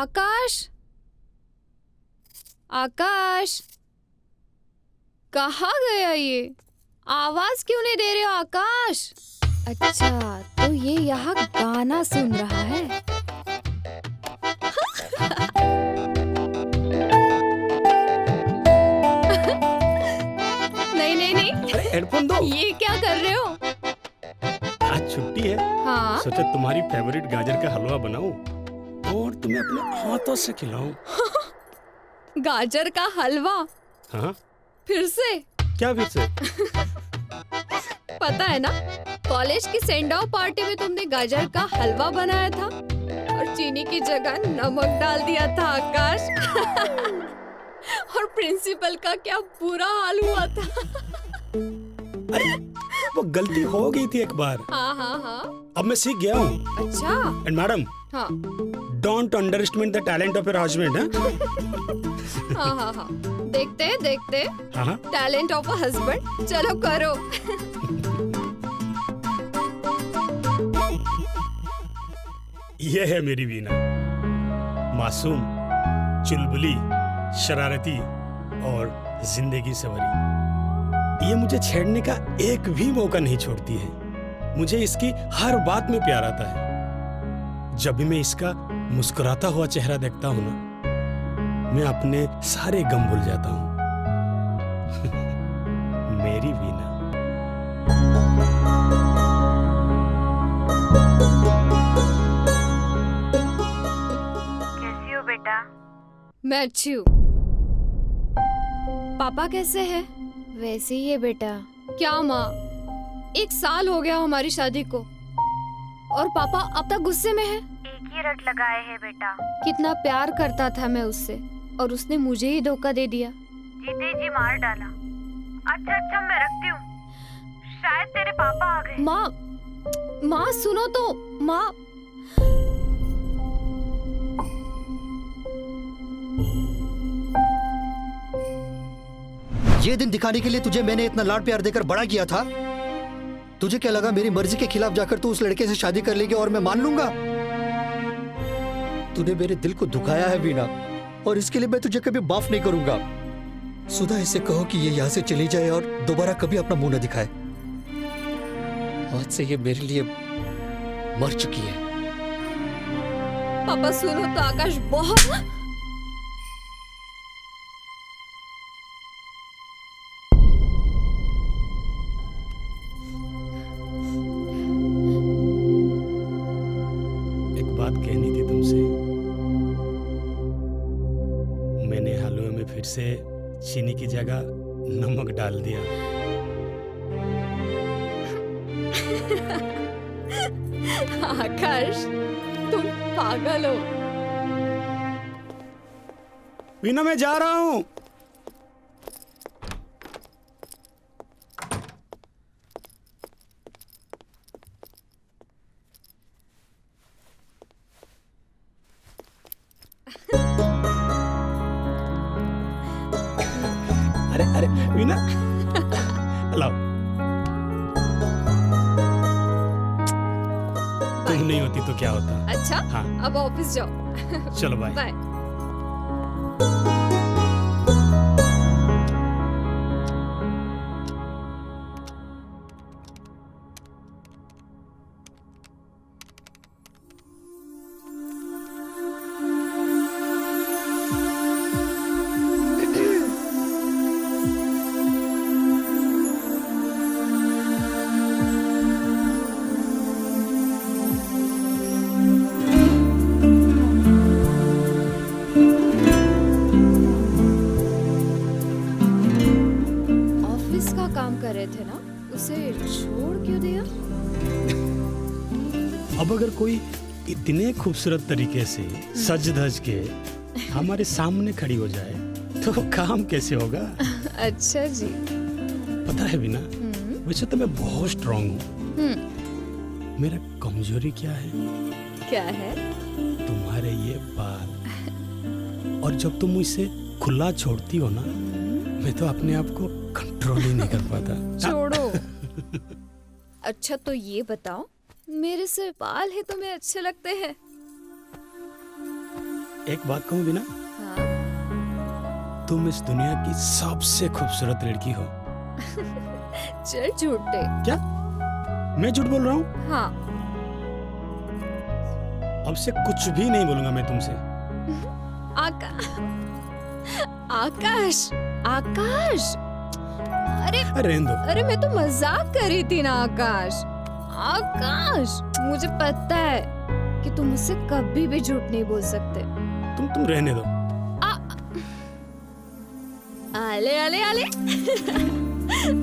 आकाश, आकाश, कहाँ गया ये? आवाज क्यों नहीं दे रहे हो आकाश? अच्छा, तो ये यहाँ गाना सुन रहा है। नहीं नहीं नहीं, अरे हेडफोन दो। ये क्या कर रहे हो? आज छुट्टी है, हाँ? सोचा तुम्हारी फेवरेट गाजर का हलवा बनाऊं और तुम्हें अपने हाथों से खिलाऊं। गाजर का हलवा? हाँ? फिर से? क्या फिर से? पता है ना, कॉलेज की सेंड ऑफ पार्टी में तुमने गाजर का हलवा बनाया था और चीनी की जगह नमक डाल दिया था आकाश। और प्रिंसिपल का क्या बुरा हाल हुआ था। अरे वो गलती हो गई थी एक बार। हाँ हाँ हाँ। अब मैं सीख गया हूँ। अच्छा। एंड मैडम, हाँ don't underestimate the talent of your husband. हाँ हाँ हाँ, देखते हाँ। Talent of a husband. चलो करो। ये है मेरी वीना, मासूम, चुलबुली, शरारती और जिंदगी सवरी। ये मुझे छेड़ने का एक भी मौका नहीं छोड़ती है। मुझे इसकी हर बात में प्यार आता है। जब भी मैं इसका मुस्कुराता हुआ चेहरा देखता हूँ ना, मैं अपने सारे गम भूल जाता हूँ। मेरी वीना। कैसी हो बेटा? मैं अच्छी हूँ। पापा कैसे हैं? वैसे ही है बेटा। क्या माँ, 1 साल हो गया हमारी शादी को और पापा अब तक गुस्से में है। एक ही रट लगाए है बेटा। कितना प्यार करता था मैं उससे और उसने मुझे ही धोखा दे दिया। जीते जी मार डाला। अच्छा मैं रखती हूँ, शायद तेरे पापा आ गए। माँ सुनो तो। माँ, ये दिन दिखाने के लिए तुझे मैंने इतना लाड प्यार देकर बड़ा किया था। तुझे क्या लगा मेरी मर्जी के खिलाफ जाकर तू उस लड़के से शादी कर लेगी और मैं मान लूंगा? तूने मेरे दिल को दुखाया है वीना, और इसके लिए मैं तुझे कभी माफ नहीं करूंगा। सुधा इसे कहो कि ये यहाँ से चली जाए और दोबारा कभी अपना मुंह न दिखाए। आज से ये मेरे लिए मर चुकी है। पापा सुनो तो, आकाश बहुत। बात कहनी थी तुमसे। मैंने हलवे में फिर से चीनी की जगह नमक डाल दिया। आकाश, तुम पागल हो। वीना, मैं जा रहा हूँ। अरे वीना, लाओ। तुम नहीं होती तो क्या होता। अच्छा हाँ। अब ऑफिस जाओ। चलो बाय। बाय। कर रहे थे ना, उसे छोड़ क्यों दिया? अब अगर कोई इतने खूबसूरत तरीके से सज धज के हमारे सामने खड़ी हो जाए तो काम कैसे होगा? अच्छा जी। पता है वीना, वैसे तो मैं बहुत स्ट्रांग हूँ। मेरा कमजोरी क्या है? क्या है? तुम्हारे ये बाल। और जब तुम मुझसे खुला छोड़ती हो ना, मैं तो अपने आप को कंट्रोल ही नहीं कर पाता। छोड़ो। अच्छा तो ये बताओ, मेरे से बाल ही तुम्हें अच्छे लगते हैं? एक बात कहूँ बिना, हाँ तुम इस दुनिया की सबसे खूबसूरत लड़की हो। चल झूठे। क्या मैं झूठ बोल रहा हूँ? हाँ अब से कुछ भी नहीं बोलूंगा मैं तुमसे। आका आकाश आकाश, अरे रहने दो। अरे मैं तो मजाक कर रही थी ना आकाश। आकाश मुझे पता है कि तुम मुझसे कभी भी झूठ नहीं बोल सकते। तुम रहने दो। आले आले आले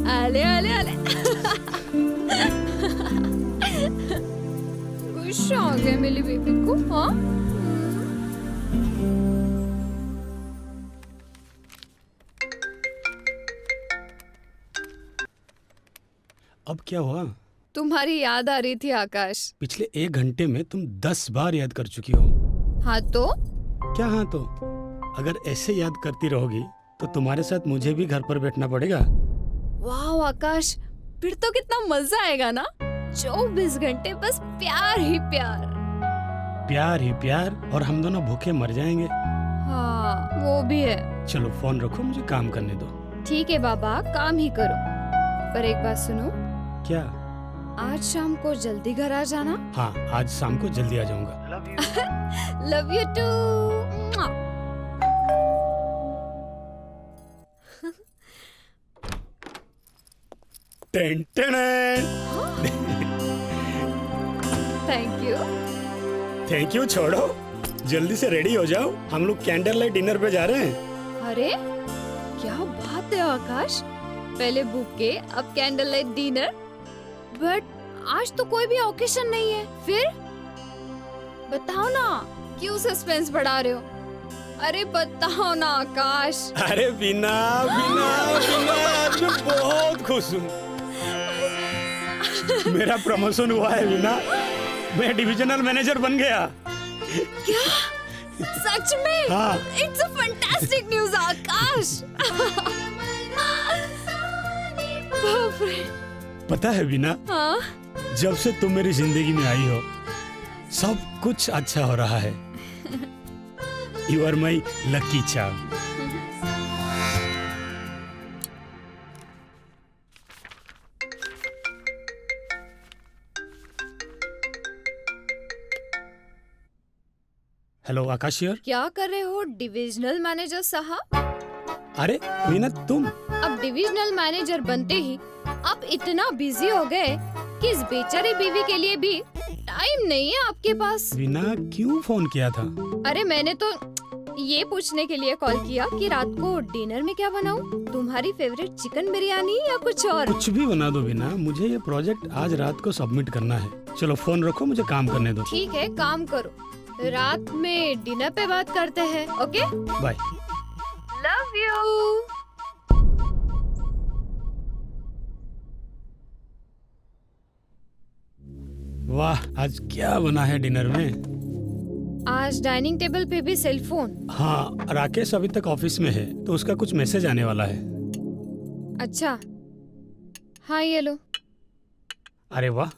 आले आले आले गुस्सा आ गया मेरी बेबी को। हाँ अब क्या हुआ? तुम्हारी याद आ रही थी आकाश। पिछले 1 घंटे में तुम 10 बार याद कर चुकी हो। हाँ तो क्या हाँ तो? अगर ऐसे याद करती रहोगी तो तुम्हारे साथ मुझे भी घर पर बैठना पड़ेगा। वाह आकाश, फिर तो कितना मजा आएगा ना। 24 घंटे बस प्यार ही प्यार। प्यार ही प्यार, और हम दोनों भूखे मर जाएंगे। हाँ वो भी है। चलो फोन रखो, मुझे काम करने दो। ठीक है बाबा, काम ही करो। पर एक बात सुनो, क्या? आज शाम को जल्दी घर आ जाना। हाँ, आज शाम को जल्दी आ जाऊंगा। Love you too. Ten ten. Thank you. Thank you छोड़ो, जल्दी से रेडी हो जाओ, हम लोग कैंडल लाइट डिनर पे जा रहे हैं। अरे क्या बात है आकाश, पहले बुके अब कैंडल लाइट डिनर। बट आज तो कोई भी ओकेशन नहीं है। फिर बताओ ना, क्यों सस्पेंस बढ़ा रहे हो? अरे बताओ ना आकाश। अरे बिना बिना बिना, आज मैं बहुत खुश हूँ। मेरा प्रमोशन हुआ है बिना, मैं डिविजनल मैनेजर बन गया। क्या सच में? हाँ। इट्स अ फैंटास्टिक न्यूज़ आकाश। बाप रे। पता है बिना, हाँ जब से तुम मेरी जिंदगी में आई हो सब कुछ अच्छा हो रहा है। You are my lucky charm. Hello Akash here. क्या कर रहे हो डिविजनल मैनेजर साहब? अरे मीना तुम। अब डिविजनल मैनेजर बनते ही आप इतना बिजी हो गए कि इस बेचारी बीवी के लिए भी टाइम नहीं है आपके पास। बिना क्यों फोन किया था? अरे मैंने तो ये पूछने के लिए कॉल किया कि रात को डिनर में क्या बनाऊं? तुम्हारी फेवरेट चिकन बिरयानी या कुछ और? कुछ भी बना दो बिना, मुझे ये प्रोजेक्ट आज रात को सबमिट करना है। चलो फोन रखो, मुझे काम करने दो। ठीक है, काम करो, रात में डिनर पे बात करते हैं। Okay bye. Love you. वाह, आज क्या बना है डिनर में? आज डाइनिंग टेबल पे भी सेल फोन। हाँ, राकेश अभी तक ऑफिस में है तो उसका कुछ मैसेज आने वाला है। अच्छा हाँ ये लो। अरे वाह।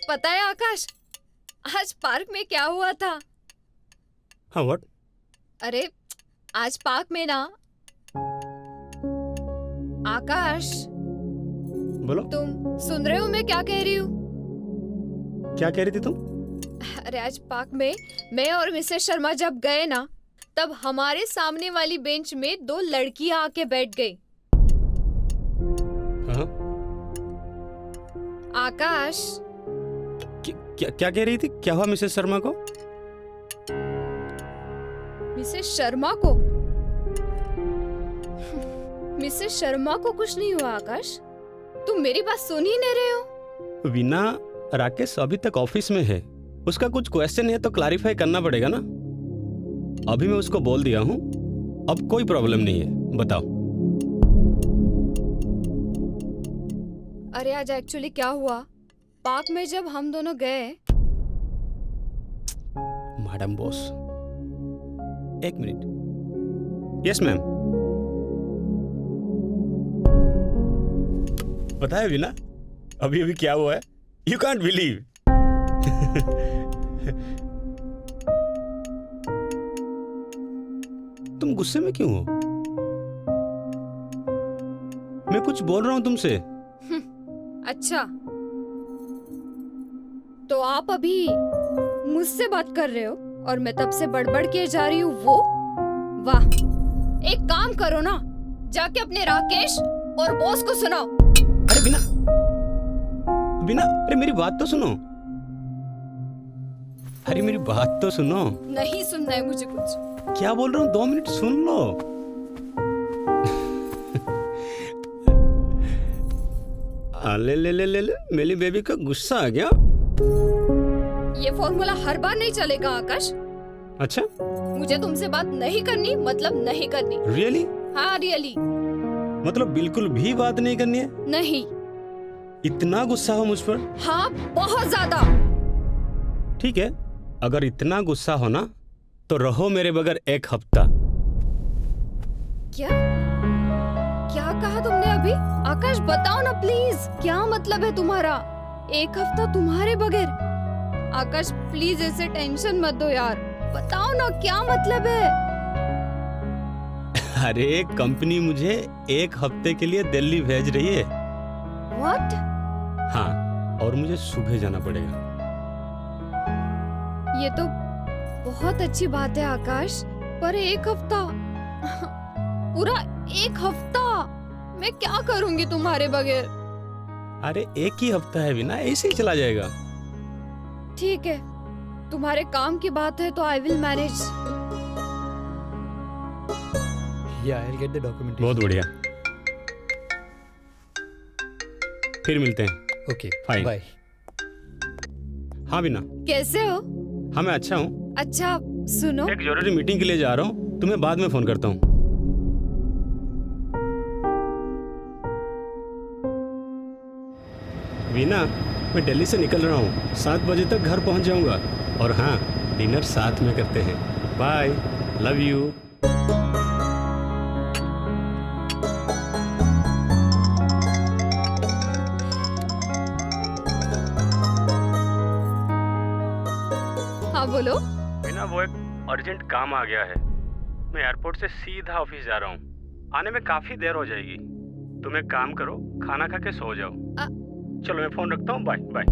पता है आकाश, आज पार्क में क्या हुआ था? हाँ व्हाट? अरे आज पार्क में ना, आकाश बोलो। तुम सुन रहे हो मैं क्या कह रही हूँ? क्या कह रही थी तुम? अरे आज पार्क में मैं और मिसेस शर्मा जब गए ना, तब हमारे सामने वाली बेंच में 2 लड़कियां आके बैठ गई। हाँ? आकाश क्या कह रही थी? क्या हुआ मिसेस शर्मा को? मिसेस शर्मा को? मिसेस शर्मा को कुछ नहीं हुआ आकाश, तुम मेरी बात सुन ही नहीं रहे हो। वीना, राकेश अभी तक ऑफिस में है, उसका कुछ क्वेश्चन है तो क्लैरिफाई करना पड़ेगा ना। अभी मैं उसको बोल दिया हूँ, अब कोई प्रॉब्लम नहीं है। बताओ। अरे आज एक्चुअली क्या हुआ, पार्क में जब हम दोनों गए। Madam boss, 1 minute. Yes ma'am. पता है वीना, अभी अभी क्या हुआ है? You can't believe. तुम गुस्से में क्यों हो? मैं कुछ बोल रहा हूं तुमसे। अच्छा, तो आप अभी मुझसे बात कर रहे हो और मैं तब से बड़बड़ किए जा रही हूँ वो? वाह, एक काम करो ना, जाके अपने राकेश और बॉस को सुनाओ। अरे बिना बिना, अरे मेरी बात तो सुनो। अरे मेरी बात तो सुनो। नहीं सुनना है मुझे कुछ। क्या बोल रहा हूँ, 2 मिनट सुन लो। ले ले ले ले ले, मेरी बेबी का गुस्सा आ गया। ये फॉर्मूला हर बार नहीं चलेगा आकाश। अच्छा, मुझे तुमसे बात नहीं करनी, मतलब नहीं करनी। रियली? हाँ रियली। मतलब बिल्कुल भी बात नहीं करनी है? नहीं। इतना गुस्सा हो मुझ पर? हाँ, बहुत ज्यादा। ठीक है, अगर इतना गुस्सा हो ना तो रहो मेरे बगैर 1 हफ्ता। क्या क्या कहा तुमने अभी? आकाश बताओ ना प्लीज, क्या मतलब है तुम्हारा 1 हफ्ता तुम्हारे बगैर? आकाश प्लीज ऐसे टेंशन मत दो यार, बताओ ना क्या मतलब है? अरे कंपनी मुझे 1 हफ्ते के लिए दिल्ली भेज रही है। व्हाट? हाँ, और मुझे सुबह जाना पड़ेगा। ये तो बहुत अच्छी बात है आकाश, पर 1 हफ्ता पूरा 1 हफ्ता मैं क्या करूंगी तुम्हारे बगैर? अरे 1 ही हफ्ता है बिना, ऐसे ही चला जाएगा। ठीक है, तुम्हारे काम की बात है तो I will manage. Yeah, I'll get the documentation. बहुत बढ़िया, फिर मिलते हैं। Okay, Fine. bye. हाँ बिना। कैसे हो? हाँ मैं अच्छा हूँ। अच्छा सुनो, एक जरूरी मीटिंग के लिए जा रहा हूँ, तुम्हें बाद में फोन करता हूँ। वीना, मैं दिल्ली से निकल रहा हूँ, 7 बजे तक घर पहुँच जाऊँगा। और हाँ, डिनर साथ में करते हैं। Bye, love you. हाँ बोलो। वीना, वो एक अर्जेंट काम आ गया है, मैं एयरपोर्ट से सीधा ऑफिस जा रहा हूँ। आने में काफी देर हो जाएगी। तुम एक काम करो, खाना खा के सो जाओ। चलो मैं फोन रखता हूँ, bye bye.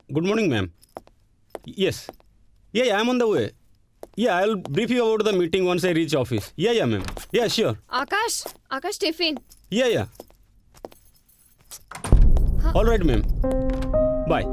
Good morning, ma'am. Yes. Yeah, I'm on the way. Yeah, I'll brief you about the meeting once I reach office. Yeah, ma'am. Yeah, sure. Akash tiffin. Yeah. All right, ma'am. Bye.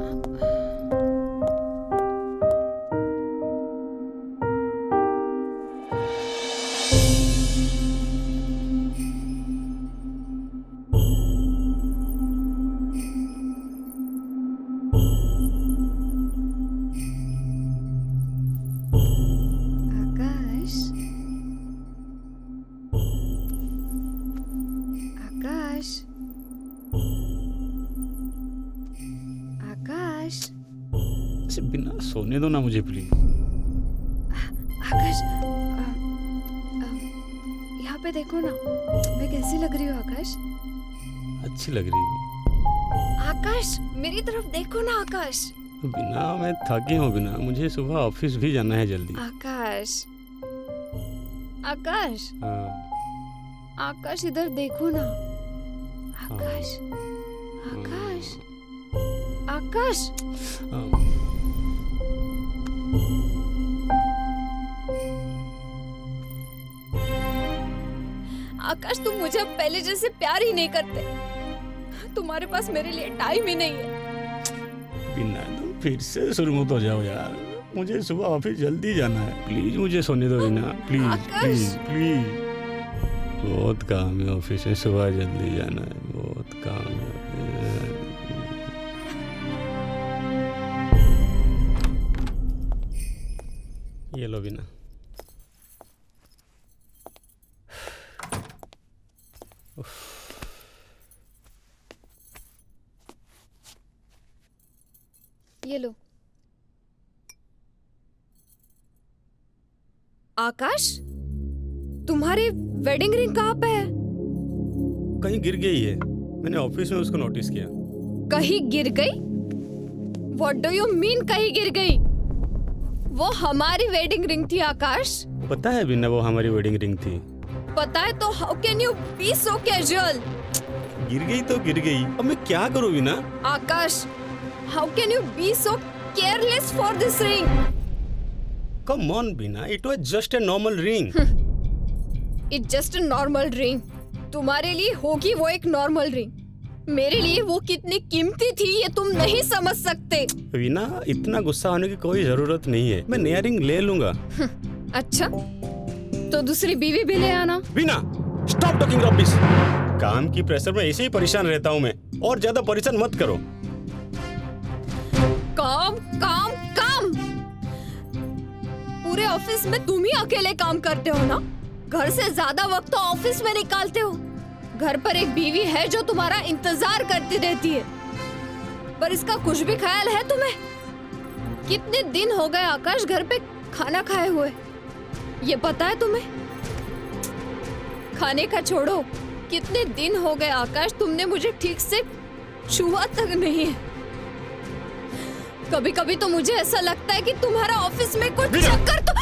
इसे बिना सोने दो ना मुझे please. आकाश, यहाँ पे देखो ना, मैं कैसी लग रही हूँ आकाश? अच्छी लग रही हो। आकाश मेरी तरफ देखो ना आकाश। बिना, मैं थकी हूँ बिना, मुझे सुबह ऑफिस भी जाना है जल्दी। आकाश हाँ। आकाश इधर देखो ना। आकाश आकाश। आकाश तुम मुझे अब पहले जैसे प्यार ही नहीं करते, तुम्हारे पास मेरे लिए टाइम ही नहीं है। बिना, तुम फिर से शुरू मत हो जाओ यार, मुझे सुबह ऑफिस जल्दी जाना है। प्लीज मुझे सोने दो बिना, प्लीज प्लीज प्लीज। बहुत काम है ऑफिस में, सुबह जल्दी जाना है, बहुत काम है। ये लो बिना। ये लो। आकाश, तुम्हारी वेडिंग रिंग कहाँ पे है? कहीं गिर गई है। मैंने ऑफिस में उसको नोटिस किया। कहीं गिर गई? What do you mean कहीं गिर गई? वो हमारी वेडिंग रिंग थी आकाश। पता है वीना, वो हमारी वेडिंग रिंग थी। पता है तो how can you be so casual? गिर गई तो गिर गई, अब मैं क्या करूं Veena? Akash, how can you be so careless for this ring? Come on Veena, it was just a normal ring. It's just a normal ring. तुम्हारे लिए होगी वो एक नॉर्मल रिंग, मेरे लिए वो कितनी कीमती थी ये तुम नहीं समझ सकते। वीना, इतना गुस्सा होने की कोई जरूरत नहीं है, मैं नया रिंग ले लूंगा। अच्छा, तो दूसरी बीवी भी ले आना। Veena, stop talking rubbish. काम की प्रेशर में ऐसे ही परेशान रहता हूँ मैं, और ज्यादा परेशान मत करो। काम काम काम, पूरे ऑफिस में तुम ही अकेले काम करते हो ना? घर से ज्यादा वक्त तो ऑफिस में निकालते हो। घर पर एक बीवी है जो तुम्हारा इंतजार करती रहती है, पर इसका कुछ भी ख्याल है तुम्हें? कितने दिन हो गए आकाश घर पे खाना खाए हुए, ये पता है तुम्हें? खाने का छोड़ो, कितने दिन हो गए आकाश तुमने मुझे ठीक से छुआ तक नहीं है। कभी कभी तो मुझे ऐसा लगता है कि तुम्हारा ऑफिस में कुछ चक्कर तो।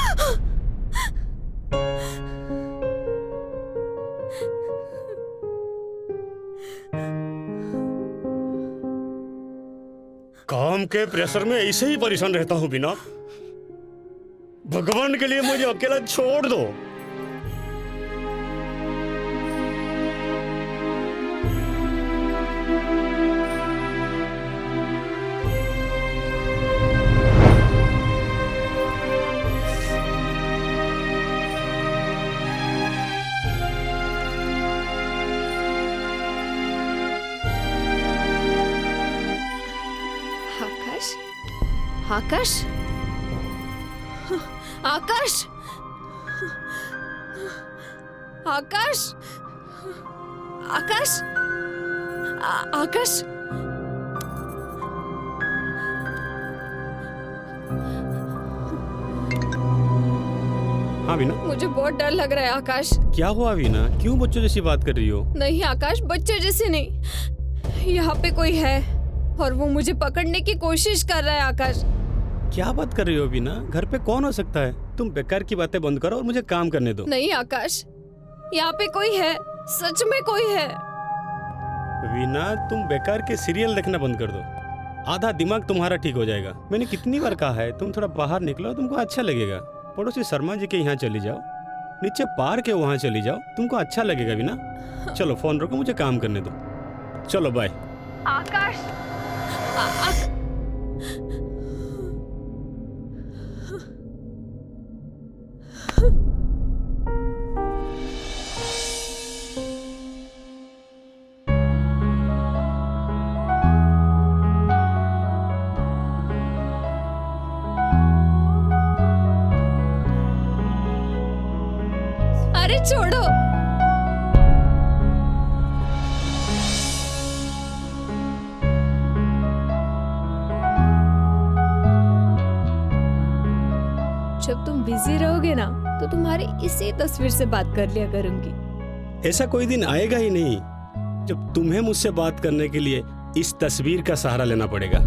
काम के प्रेशर में ऐसे ही परेशान रहता हूँ वीना, भगवान के लिए मुझे अकेला छोड़ दो। आकाश, आकाश, आकाश, आकाश, आकाश, हाँ वीना, मुझे बहुत डर लग रहा है आकाश। क्या हुआ वीना, क्यों बच्चों जैसी बात कर रही हो? नहीं आकाश, बच्चे जैसे नहीं, यहाँ पे कोई है और वो मुझे पकड़ने की कोशिश कर रहा है आकाश। क्या बात कर रही हो वीना, घर पे कौन हो सकता है? तुम बेकार की बातें बंद करो और मुझे काम करने दो। नहीं आकाश, यहाँ पे कोई है, सच में कोई है। वीना, तुम बेकार के सीरियल देखना बंद कर दो, आधा दिमाग तुम्हारा ठीक हो जाएगा। मैंने कितनी बार कहा है तुम थोड़ा बाहर निकलो, तुमको अच्छा लगेगा। पड़ोसी शर्मा जी के यहाँ चली जाओ, नीचे पार्क है वहाँ चली जाओ, तुमको अच्छा लगेगा वीना। चलो फोन रखो, मुझे काम करने दो। चलो बाय। आकाश, अरे छोड़ो। जब तुम बिजी रहोगे ना तो तुम्हारी इसी तस्वीर से बात कर लिया करूंगी। ऐसा कोई दिन आएगा ही नहीं जब तुम्हें मुझसे बात करने के लिए इस तस्वीर का सहारा लेना पड़ेगा।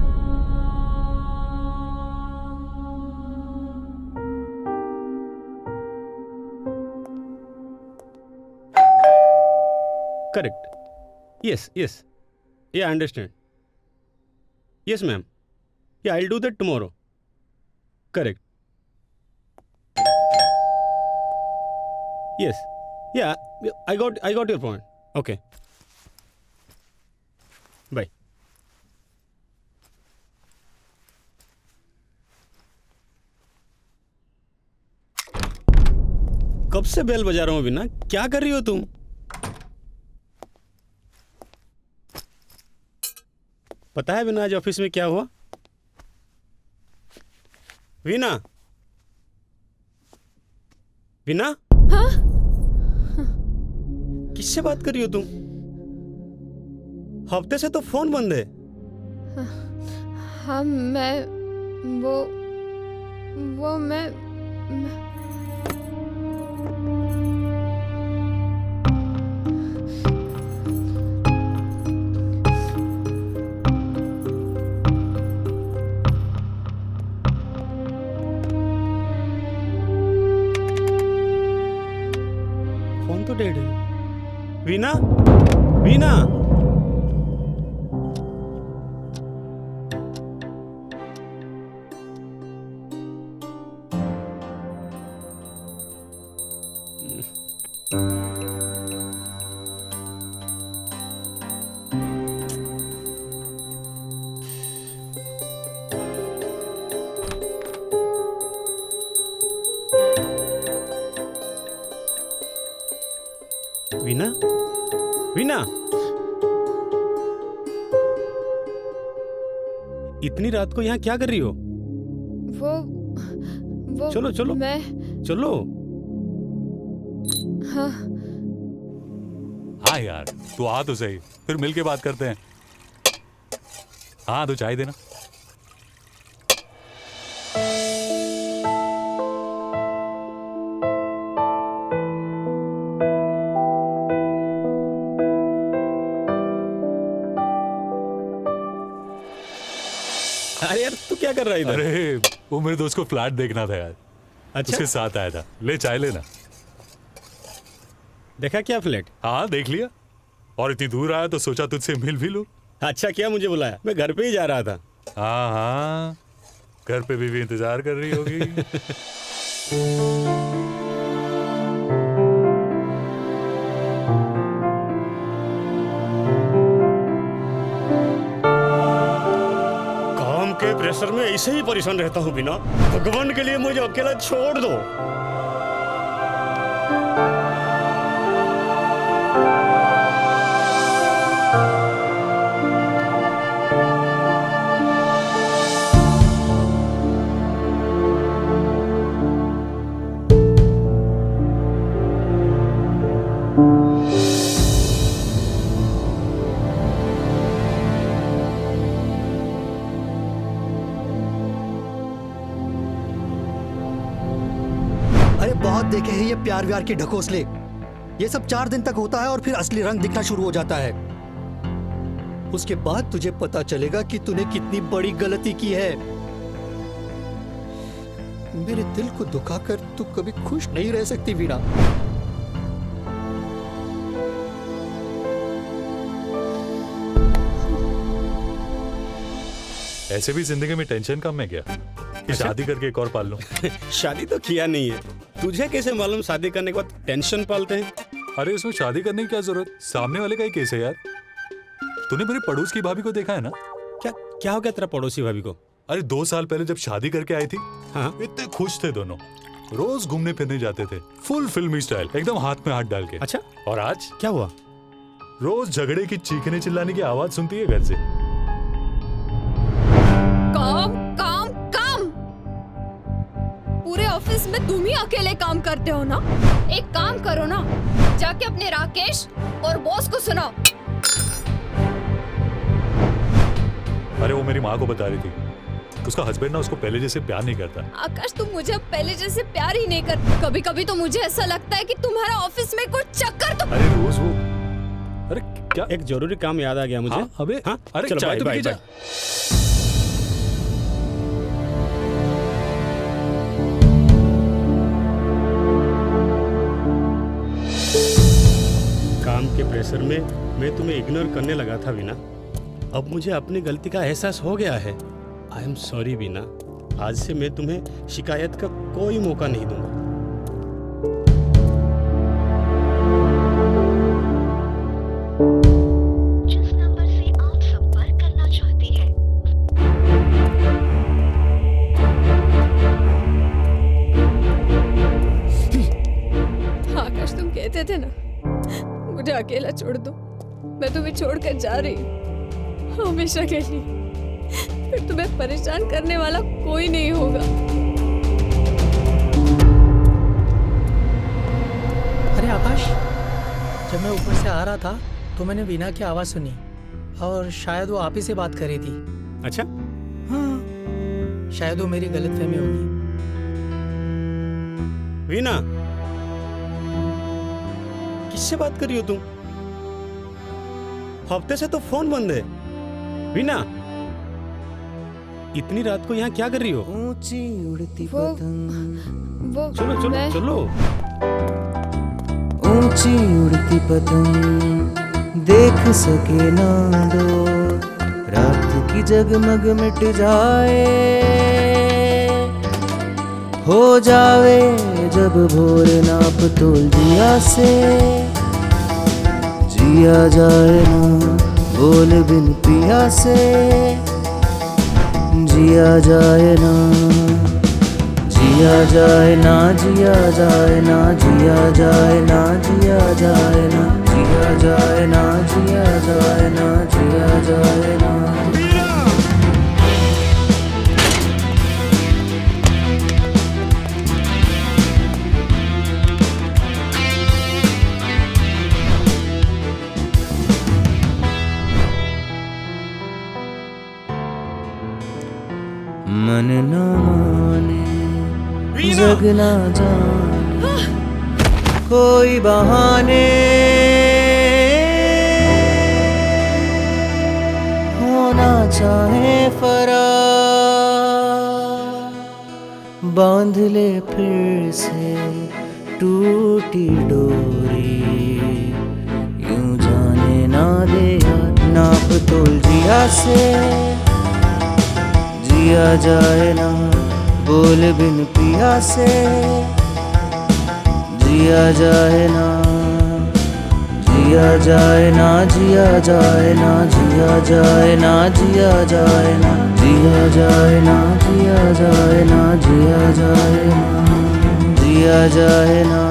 Correct, yes yes, yeah, I understand. Yes ma'am, yeah, I'll do that tomorrow. Correct. Yes, yeah, I got your point. Okay, bye. कब से बेल बजा रहा हूँ बिना, क्या कर रही हो तुम? पता है वीना आज ऑफिस में क्या हुआ? वीना, वीना, हाँ? किससे बात कर रही हो तुम? हफ्ते से तो फोन बंद है। हाँ मैं वो मैं तो डेड है। वीना, वीना। वीना, वीना, इतनी रात को यहाँ क्या कर रही हो? वो चलो चलो मैं चलो। हाँ हाँ यार, तू आ तो सही, फिर मिलके बात करते हैं। हाँ तो चाय देना। अरे यार तू क्या कर रहा है इधर? अरे वो मेरे दोस्त को फ्लैट देखना था यार, अच्छा, उसके साथ आया था। ले चाय लेना। देखा क्या फ्लैट? हाँ देख लिया, और इतनी दूर आया तो सोचा तुझसे मिल भी लूं। अच्छा क्या मुझे बुलाया? मैं घर पे ही जा रहा था। हाँ हाँ, घर पे बीवी इंतजार कर रही होगी। काम के प्रेशर में ऐसे ही परेशान रहता हूँ बिना। भगवान के लिए मुझे अकेला छोड़ दो। अरे बहुत देखे हैं ये प्यार व्यार की ढकोसले। ये सब 4 दिन तक होता है और फिर असली रंग दिखना शुरू हो जाता है। उसके बाद तुझे पता चलेगा कि तूने कितनी बड़ी गलती की है। मेरे दिल को दुखाकर तू कभी खुश नहीं रह सकती वीणा। ऐसे भी जिंदगी में टेंशन कम है क्या कि शादी करके एक और पाल लूं? शादी तो किया नहीं है। तुझे कैसे मालूम शादी करने के बाद टेंशन पालते हैं? अरे उसमें शादी करने की क्या जरूरत, सामने वाले का ही केस है यार। तूने मेरे पड़ोस की भाभी को देखा है ना? क्या क्या हो गया तेरा पड़ोसी भाभी को? अरे 2 साल पहले जब शादी करके आई थी, हाँ इतने खुश थे दोनों, रोज घूमने फिरने जाते थे, फुल फिल्मी स्टाइल, एकदम हाथ में हाथ डाल के। अच्छा और आज क्या हुआ? रोज झगड़े की चीखने चिल्लाने की आवाज सुनती है घर से। काम काम काम। पूरे ऑफिस में तुम ही अकेले काम करते हो ना? एक काम करो ना, जाके अपने राकेश और बॉस को सुनाओ। अरे वो मेरी माँ को बता रही थी, उसका हस्बैंड ना उसको पहले जैसे प्यार नहीं करता। आकाश तुम मुझे अब पहले जैसे प्यार ही नहीं कर। कभी कभी तो मुझे ऐसा लगता है कि तुम्हारा ऑफिस में कोई चक्कर तो। अरे रोज वो, अरे क्या? एक जरूरी काम याद आ गया मुझे। हाँ, अबे हाँ अरे चलो, चाय बाय, तो बाय, पी जा। बाय। काम के प्रेशर में मैं तुम्हें इग्नोर करने लगा था वीना। अब मुझे अपनी गलती का एहसास हो गया है। I am sorry Veena. आज से मैं तुम्हें शिकायत का कोई मौका नहीं दूंगा। जिस नंबर से आप संपर्क करना चाहते हैं आकाश तुम कहते थे ना मुझे अकेला छोड़ दो, मैं तुम्हें छोड़कर जा रही हूँ हमेशा के लिए। फिर तुम्हें परेशान करने वाला कोई नहीं होगा। अरे आकाश, जब मैं ऊपर से आ रहा था तो मैंने वीणा की आवाज सुनी और शायद वो आप ही से बात कर रही थी। अच्छा हाँ, शायद वो मेरी गलतफहमी होगी। वीना, किससे बात कर रही हो तुम? हफ्ते से तो फोन बंद है। वीना, इतनी रात को यहाँ क्या कर रही हो? ऊंची उड़ती वो चलो चलो मैं- चलो। ऊंची उड़ती पतंग देख सके ना दो, रात की जगमग मिट जाए, हो जावे जब भोर नाप तोल दिया से, जिया जाए ना बोल बिन पिया से, जिया जाए ना, जिया जाए ना, जिया जाए ना, जिया जाए ना, जिया जाए ना, जिया जाए ना, जिया जाए ना, जिया जाए ना। मन न माने जग ना जाने, कोई बहाने होना चाहे फरार, बांध ले फिर से टूटी डोरी, यूं जाने ना दे यार नाप तोल जिया से, जिया जाए ना बोल बिन पिया से, जिया जाए ना, जिया जाए ना, जिया जाए ना, जिया जाए ना, जिया जाए ना, जिया जाए ना, जिया जाए ना, जिया जाए ना, जिया जाए ना,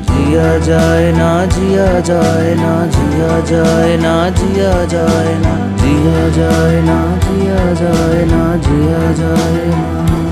जिया जाए ना, जिया जाए ना, जिया जाए ना, जिया जाए ना, जिया जाए ना, जिया जाए ना, जिया जाए ना।